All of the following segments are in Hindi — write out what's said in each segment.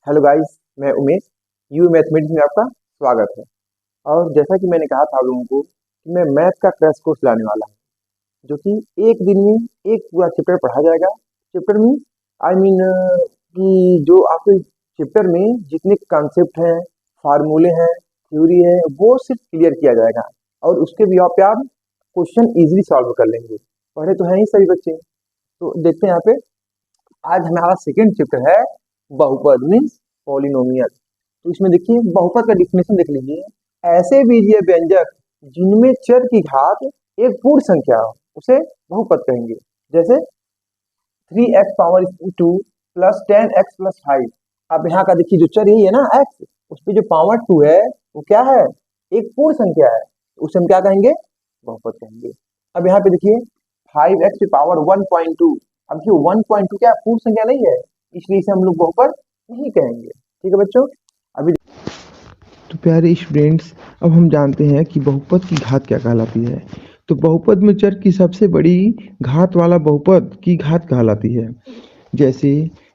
हेलो गाइस, मैं उमेश। यू मैथमेटिक्स में आपका स्वागत है। और जैसा कि मैंने कहा था आप लोगों को कि मैं मैथ का क्रैश कोर्स लाने वाला हूँ, जो कि एक दिन में एक पूरा चैप्टर पढ़ा जाएगा। चैप्टर में आई मीन कि जो आपके चैप्टर में जितने कॉन्सेप्ट हैं, फार्मूले हैं, थ्योरी है, वो सिर्फ क्लियर किया जाएगा और उसके भी पे आप क्वेश्चन इजीली सॉल्व कर लेंगे। पढ़े तो हैं ही सभी बच्चे। तो देखते हैं यहाँ पे। आज हमारा सेकंड चैप्टर है बहुपद मीन्स पॉलिनोमियल। तो इसमें देखिए बहुपद का डिफिनेशन देख लीजिए। ऐसे बीजीय व्यंजक जिनमें चर की घात एक पूर्ण संख्या हो उसे बहुपद कहेंगे। जैसे 3x power 2 plus 10x plus 5। अब यहाँ का देखिए जो चर यही है ना x, उस पे जो पावर 2 है वो क्या है, एक पूर्ण संख्या है, तो उसे हम क्या कहेंगे, बहुपद कहेंगे। अब यहाँ पे देखिए 5x की पावर 1.2। अब देखिए 1.2 क्या पूर्ण संख्या नहीं है, इसलिए इसे हम लोग बहुपद नहीं कहेंगे। ठीक है बच्चों। अभी तो प्यारे स्टूडेंट्स, अब हम जानते हैं कि बहुपद की घात क्या कहलाती है। तो बहुपद में चर की सबसे बड़ी घात वाला बहुपद की घात कहलाती है। जैसे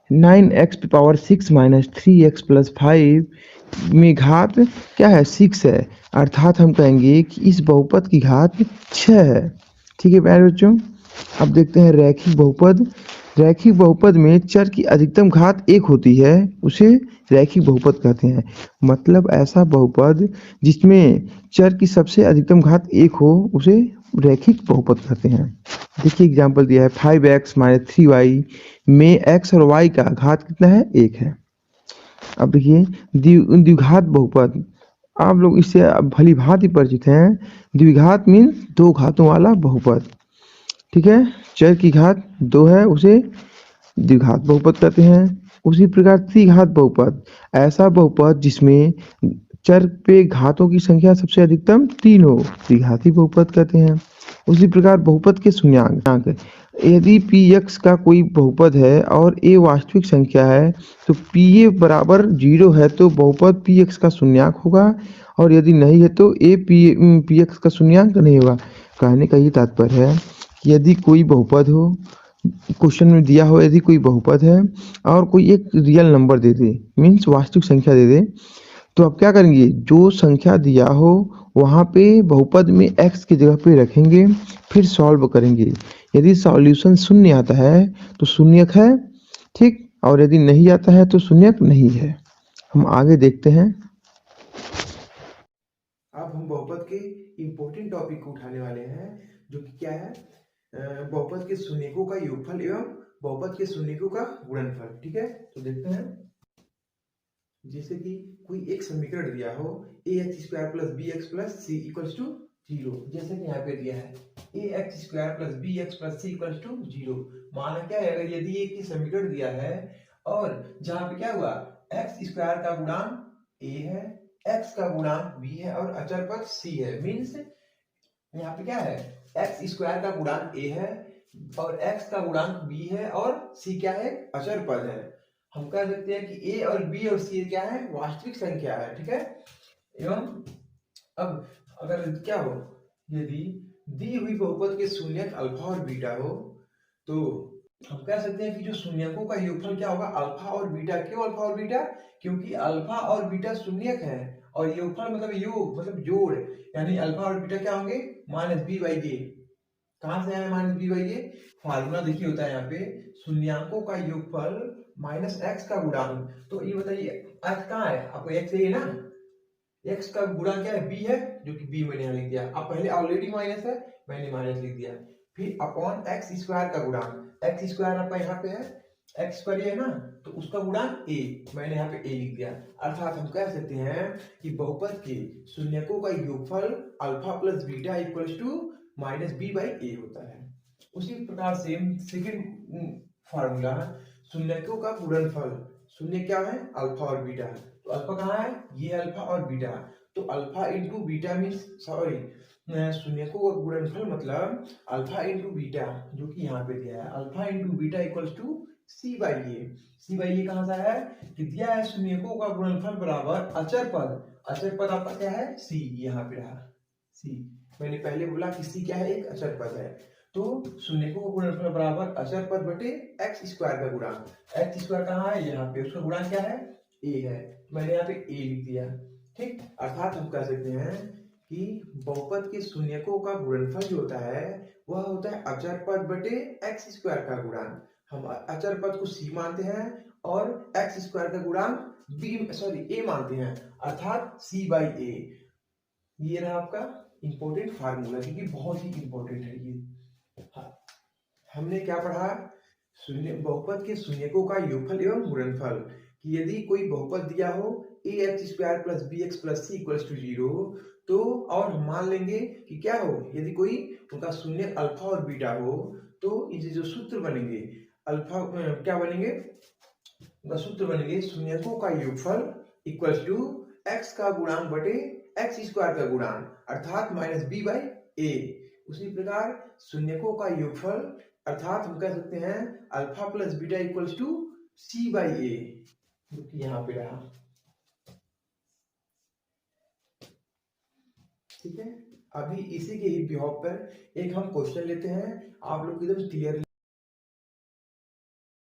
9x power 6 minus 3x plus 5 में घात क्या है, 6 है। अर्थात हम कहेंगे कि इस बहुपद की घात 6 है। ठीक है प्यारे बच्चों। अब देखते हैं रैखिक बहुपद। रैखिक बहुपद में चर की अधिकतम घात 1 होती है, उसे रैखिक बहुपद कहते हैं। मतलब ऐसा बहुपद जिसमें चर की सबसे अधिकतम घात 1 हो उसे रैखिक बहुपद कहते हैं। देखिए एग्जाम्पल दिया है 5x माइनस 3y में x और y का घात कितना है, 1 है। अब देखिए द्विघात बहुपद, आप लोग इससे भली भांति परिचित हैं। द्विघात मीन्स दो घातों वाला बहुपद। ठीक है, चर की घात 2 है उसे द्विघात बहुपद कहते हैं। उसी प्रकार त्रिघात बहुपद, ऐसा बहुपद जिसमें चर पे घातों की संख्या सबसे अधिकतम 3 हो, त्रिघाती बहुपद कहते हैं। उसी प्रकार बहुपद के शून्यांक, यदि पी एक्स का कोई बहुपद है और ए वास्तविक संख्या है तो पी ए बराबर 0 है तो बहुपद पी एक्स का शून्यांक होगा, और यदि नहीं है तो ए पी एक्स का शून्यांक नहीं होगा। कहने का ये तात्पर्य है कि यदि कोई बहुपद हो, क्वेश्चन में दिया हो यदि कोई बहुपद है और कोई एक रियल नंबर दे दे, मीन्स वास्तविक संख्या दे दे, तो आप क्या करेंगे, जो संख्या दिया हो वहाँ पे बहुपद में x की जगह पे रखेंगे, फिर सॉल्व करेंगे। यदि सॉल्यूशन शून्य आता है तो शून्यक है, ठीक, और यदि नहीं आता है तो शून्यक नहीं है। हम आगे देखते हैं। अब हम बहुपद के इम्पोर्टेंट टॉपिक को उठाने वाले हैं, जो कि क्या है, बहुपद के शून्यकों का योगफल एवं बहुपद के शून्यकों का गुणनफल। ठीक है, तो देखते हैं। जैसे कि कोई एक समीकरण दिया हो a x square plus b x plus c equals to 0, जैसे कि यहाँ पे दिया है a x square plus b x plus c equals to 0। माना क्या है, अगर यदि एक ही समीकरण दिया है और जहाँ पे क्या हुआ, एक्स स्क्वायर का गुणांक ए है, एक्स का गुणांक बी है और अचर पद सी है। मीन्स यहाँ पे क्या है, एक्स स्क्वायर का गुणांक ए है और एक्स का गुणांक बी है और सी क्या है, अचर पद है। हम कह सकते हैं कि ए और बी और सी क्या है, वास्तविक संख्या है। ठीक है, एवं अब अगर क्या हो, यदि दी हुई बहुपद के शून्यक अल्फा और बीटा हो तो हम कह सकते हैं कि जो शून्यकों का योगफल क्या होगा, अल्फा और बीटा। क्यों अल्फा और बीटा, क्योंकि अल्फा और बीटा शून्यक है और योगफल मतलब योग मतलब जोड़, यानी अल्फा और बीटा क्या होंगे, माइनस बी बाई ए। कहां से आया minus B by A, formula देखिए होता है यहाँ पे, शून्यकों का योगफल माइनस एक्स का गुणांक। तो ये बताइए एक्स कहाँ है, आपको एक्स है ना, एक्स का गुणा क्या है, बी है, जो कि बी मैंने यहाँ लिख दिया। अब पहले ऑलरेडी माइनस है, मैंने माइनस लिख दिया। फिर अपॉन एक्स स्क्वायर का गुणांक, एक्स स्क्वायर आपका यहाँ पे है, एक्स पर ये है ना, तो उसका गुणांक ए, मैंने यहाँ पे ए लिख दिया। अर्थात हम कह सकते हैं कि बहुपद के शून्यकों का योगफल alpha plus beta equals to minus B by a होता है। उसी प्रकार से सेकंड फार्मूला, शून्यकों का गुणनफल, शून्य क्या है, अल्फा और बीटा। तो अल्फा कहाँ है, ये अल्फा और बीटा, तो alpha into beta means sorry, शून्यकों का गुणनफल मतलब अल्फा इंटू बीटा, जो कि यहाँ पे दिया है alpha into beta equals to c by a. C by a कहाँ से है कि दिया है शून्यकों का गुणनफल बराबर अचर पद, अचर पद आपका क्या है, सी, यहाँ पे रहा सी। मैंने पहले बोला कि सी क्या है, एक अचर पद है। तो शून्यकों का गुणनफल बराबर अचर पद बटे एक्स स्क्वायर का गुणांक। एक्स स्क्वायर कहाँ है, यहाँ पे, उसका गुणांक क्या है, ए है, मैंने यहाँ पे ए लिख दिया। ठीक, अर्थात हम कह सकते हैं कि बहुपद के शून्यकों का गुणनफल जो होता है वह होता है अचर पद बटे एक्स स्क्वायर का गुणांक। हम अचर पद को सी मानते हैं और एक्स स्क्वायर का गुणांक ए मानते हैं, अर्थात सी बाई ए। ये रहा आपका इंपॉर्टेंट फार्मूला, क्योंकि बहुत ही इंपॉर्टेंट है ये। हाँ, हमने क्या पढ़ा, शून्य बहुपद के शून्यकों का योगफल एवं गुणनफल। कि यदि कोई बहुपद दिया हो a x square plus b x plus c equals to 0, तो और हम मान लेंगे कि क्या हो, यदि कोई उनका शून्य अल्फा और बीटा हो, तो ये जो सूत्र बनेंगे अल्फा क्या बनेंगे, उनका सूत्र बनेंगे शून्यकों का योगफल इक्वल्स टू एक्स का गुणांक बटे एक्स स्क्वायर का गुणांक, अर्थात माइनस बी बाई ए। उसी प्रकार शून्यकों का योगफल अर्थात हम कह सकते हैं alpha plus beta equals to c by a, जो कि यहाँ पे रहा। ठीक है, अभी इसी के ही बिहाफ पर एक हम क्वेश्चन लेते हैं, आप लोग एकदम क्लियर